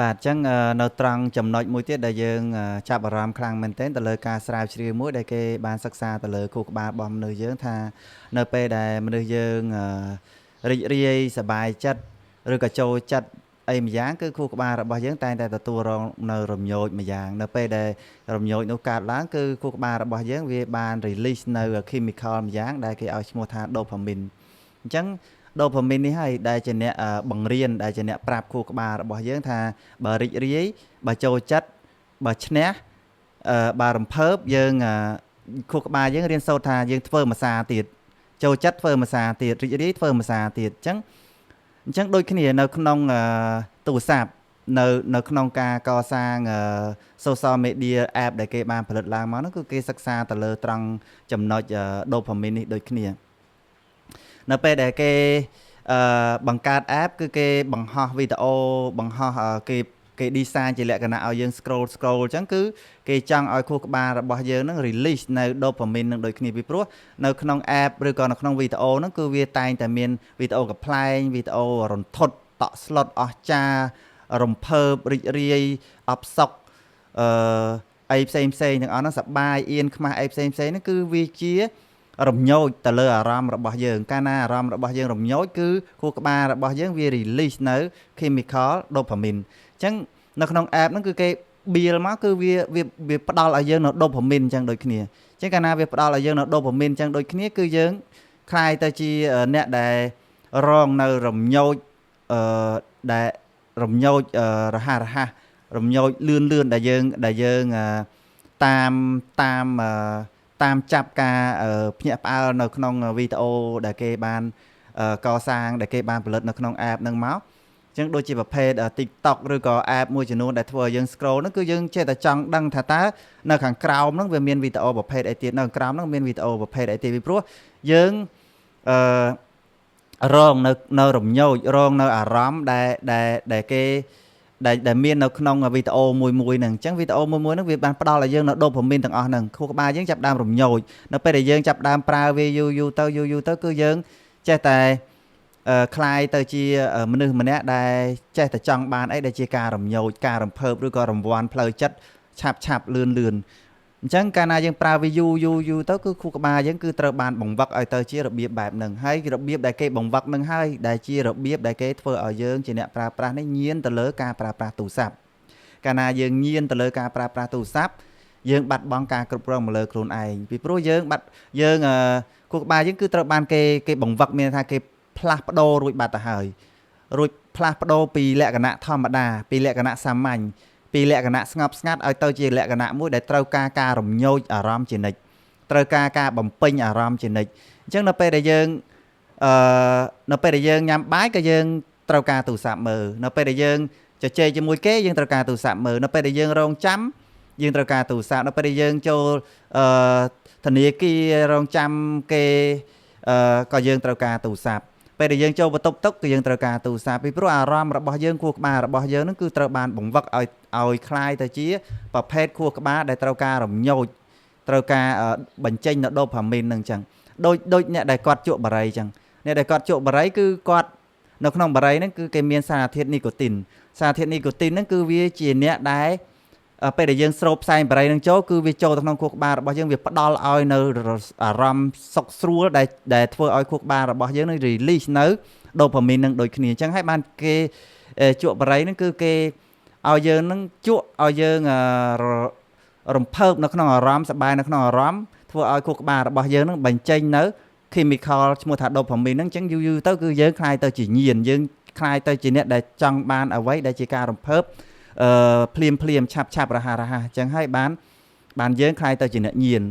បាទអញ្ចឹងនៅត្រង់ចំណុចមួយទៀតដែលយើងចាប់អារម្មណ៍ខ្លាំងមែនទែនទៅលើការស្រាវជ្រាវមួយដែលគេបានសិក្សាទៅលើខួរក្បាលរបស់មនុស្សយើងថានៅពេលដែលមនុស្សយើងរីករាយសប្បាយចិត្តឬក៏ចូលចិត្តអីម្យ៉ាងគឺខួរក្បាលរបស់យើងតែងតែទទួលរងនៅរំញោចម្យ៉ាងនៅពេលដែលរំញោចនោះកើតឡើងគឺខួរក្បាលរបស់យើងវាបាន release នៅ chemical ម្យ៉ាងដែលគេឲ្យឈ្មោះថា dopamine អញ្ចឹងដូផាមីននេះហើយដែលជាអ្នកបង្រៀនដែលជាអ្នកប្រាប់ខួរក្បាលរបស់យើងថាបើរីករាយបើចូលចិត្តបើឈ្នះបើរំភើបយើងខួរក្បាលយើងរៀនសូត្រថាយើងធ្វើមួយសារទៀតចូលចិត្តធ្វើមួយសារទៀតរីករាយធ្វើមួយសារទៀតអញ្ចឹងដូចគ្នានៅក្នុងទូរស័ព្ទនៅក្នុងការកសាង social media app ដែលគេបានផលិតឡើងមកនោះគឺគេសិក្សាទៅលើត្រង់ចំណុច dopamine នេះដូចគ្នានៅពេលដែលគេបង្កើត app គឺគេបង្ហោះវីដេអូបង្ហោះគេ design ជាលក្ខណៈឲ្យយើង scroll អញ្ចឹងគឺគេចង់ឲ្យខួរក្បាលរបស់យើងនឹង release នៅ dopamine នឹងដូចគ្នាពីព្រោះនៅក្នុង app ឬក៏នៅក្នុងវីដេអូហ្នឹងគឺវាតែងតែមានវីដេអូកំ pl ែងវីដេអូរន្ធត់តក់ស្លុតអស្ចារ្យរំភើបរីករាយអបសុខអីផ្សេងទាំងអស់ហ្នឹងសប្បាយអៀនខ្មាស់អីផ្សេងហ្នឹងគឺវាជារំញោចទៅលើអារម្មណ៍របស់យើងកាលណាអារម្មណ៍របស់យើងរំញោចគឺខួរក្បាលរបស់យើងវា release នៅ chemical dopamine អញ្ចឹងនៅក្នុង app ហ្នឹងគឺគេ build មកគឺវាផ្ដល់ឲ្យយើងនៅ dopamine អញ្ចឹងដូចគ្នាអញ្ចឹងកាលណាវាផ្ដល់ឲ្យយើងនៅ dopamine អញ្ចឹងដូចគ្នាគឺយើងคล้ายទៅជាអ្នកដែលរងនៅរំញោចដែលរំញោចរហ័សរំញោចលឿនដែលយើងតាមចាប់ការភ្ញាក់ផ្អើលនៅក្នុងវីដេអូដែលគេបានកសាងដែលគេបានផលិតនៅក្នុង app ហ្នឹងមកអញ្ចឹងដូចជាប្រភេទ TikTok ឬក៏ app មួយចំនួនដែលធ្វើឲ្យយើង scroll ហ្នឹងគឺយើងចេះតែចង់ដឹងថាតើនៅខាងក្រោមហ្នឹងវាមានវីដេអូប្រភេទអីទៀតនៅខាងក្រោមហ្នឹងមានវីដេអូប្រភេទអីទៀតពីព្រោះយើងរងនៅរំញោចរងនៅអារម្មណ៍ដែលគេដែលមាននៅក្នុងវីដេអូមួយហ្នឹងអញ្ចឹងវីដេអូមួយហ្នឹងវាបានផ្ដល់ឲ្យយើងនៅដូផាមីនទាំងអស់ហ្នឹងខួរក្បាលយើងចាប់ដើមរំញោចនៅពេលដែលយើងចាប់ដើមប្រើវាយូរទៅគឺយើងចេះតែคลายទៅជាមនុស្សម្នាក់ដែលចេះតែចង់បានអីដែលជាការរំញោចការរំភើបឬក៏រង្វាន់ផ្លូវចិត្តឆាប់លឿនអញ្ចឹងកាលណាយើងប្រើវាយូរទៅគឺខួរក្បាលយើងគឺត្រូវបានបង្វឹកឲ្យទៅជារបៀបបែបហ្នឹងហើយរបៀបដែលគេបង្វឹកហ្នឹងហើយដែលជារបៀបដែលគេធ្វើឲ្យយើងជាអ្នកប្រើប្រាស់នេះញៀនទៅលើការប្រើប្រាស់ទូរស័ព្ទកាលណាយើងញៀនទៅលើការប្រើប្រាស់ទូរស័ព្ទយើងបាត់បង់ការគ្រប់គ្រងមកលើខ្លួនឯងពីព្រោះយើងខួរក្បាលយើងគឺត្រូវបានគេបង្វឹកមានថាគេផ្លាស់ប្ដូររួចបាត់ទៅហើយរួចផ្លាស់ប្ដូរពីលក្ខណៈធម្មតាពីលក្ខណៈសាមញ្ញពីលក្ខណៈស្ងប់ស្ងាត់ឲ្យទៅជាលក្ខណៈមួយដែលត្រូវការរំញោចអារម្មណ៍ជានិច្ចត្រូវការបំពេញអារម្មណ៍ជានិច្ចអញ្ចឹងនៅពេលដែលយើងញ៉ាំបាយក៏យើងត្រូវការទូរស័ព្ទមើលនៅពេលដែលយើងជជែកជាមួយគេយើងត្រូវការទូរស័ព្ទមើលនៅពេលដែលយើងរងចាំយើងត្រូវការទូរស័ព្ទនៅពេលដែលយើងចូលធនាគាររងចាំគេក៏យើងត្រូវការទូរស័ព្ទពេលដែលយើងចូលបន្ទប់ទឹកគឺយើងត្រូវការទូរស័ព្ទពីព្រោះអារម្មណ៍របស់យើងខួរក្បាលរបស់យើងនឹងគឺត្រូវបានបង្វឹកឲ្យคล้ายទៅជាប្រភេទខួរក្បាលដែលត្រូវការរំញោចត្រូវការបញ្ចេញនៅដូផាមីនហ្នឹងអញ្ចឹងដូចអ្នកដែលគាត់ជក់បារីអញ្ចឹងអ្នកដែលគាត់ជក់បារីគឺគាត់នៅក្នុងបារីហ្នឹងគឺគេមានសារធាតុនីកូទីនហ្នឹងគឺវាជាអ្នកដែលពេលដែលយើងស្រូបផ្សែងបារីនឹងចូលគឺវាចូលទៅក្នុងខួរក្បាលរបស់យើងវាផ្ដល់ឲ្យនៅអារម្មណ៍សុខស្រួលដែលធ្វើឲ្យខួរក្បាលរបស់យើងនឹង release នៅដូផាមីននឹងដូចគ្នាអញ្ចឹងហើយបានគេជក់បារីនឹងគឺគេឲ្យយើងនឹងជក់ឲ្យយើងរំភើបនៅក្នុងអារម្មណ៍សប្បាយនៅក្នុងអារម្មណ៍ធ្វើឲ្យខួរក្បាលរបស់យើងនឹងបញ្ចេញនៅ chemical ឈ្មោះថាដូផាមីនហ្នឹងអញ្ចឹងយូរទៅគឺយើងคล้ายទៅជាញៀនយើងคล้ายទៅជាអ្នកដែលចង់បានអ្វីដែលជាការរំភើបភ្លាមឆាប់រហ័សអញ្ចឹងហើយបានយើងคล้ายទៅជាអ្នកញៀន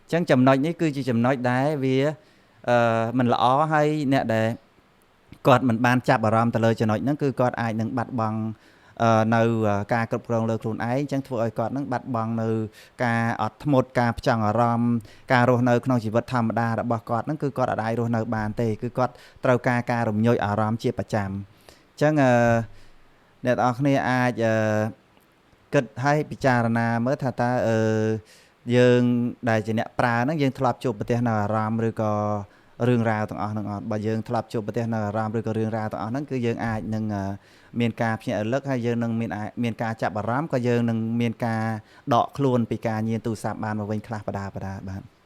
អញ្ចឹងចំណុចនេះគឺជាចំណុចដែលវាមិនល្អហើយអ្នកដែលគាត់មិនបានចាប់អារម្មណ៍ទៅលើចំណុចហ្នឹងគឺគាត់អាចនឹងបាត់បង់នៅការគ្រប់គ្រងលើខ្លួនឯងអញ្ចឹងធ្វើឲ្យគាត់នឹងបាត់បង់នៅការអត់ធ្មត់ការផ្ចង់អារម្មណ៍ការរស់នៅក្នុងជីវិតធម្មតារបស់គាត់ហ្នឹងគឺគាត់អាចរស់នៅបានទេគឺគាត់ត្រូវការរំញោចអារម្មណ៍ជាប្រចាំអញ្ចឹងអ្នកទាំងអស់គ្នាអាចគិតឲ្យពិចារណាមើលថាតើយើងដែលជាអ្នកប្រើហ្នឹងយើងធ្លាប់ជួបប្រទះនៅអារម្មណ៍ឬក៏រឿងរ៉ាវទាំងអស់ហ្នឹងអត់បើយើងធ្លាប់ជួបប្រទះនៅអារម្មណ៍ឬក៏រឿងរ៉ាវទាំងអស់ហ្នឹងគឺយើងអាចនឹង មានការភ្ញាក់រលឹកហើយយើងនឹងមានការចាប់អារម្មណ៍ក៏យើងនឹងមានការដកខ្លួនពីការញៀនទូរស័ព្ទបានមកវិញខ្លះបដាបាទ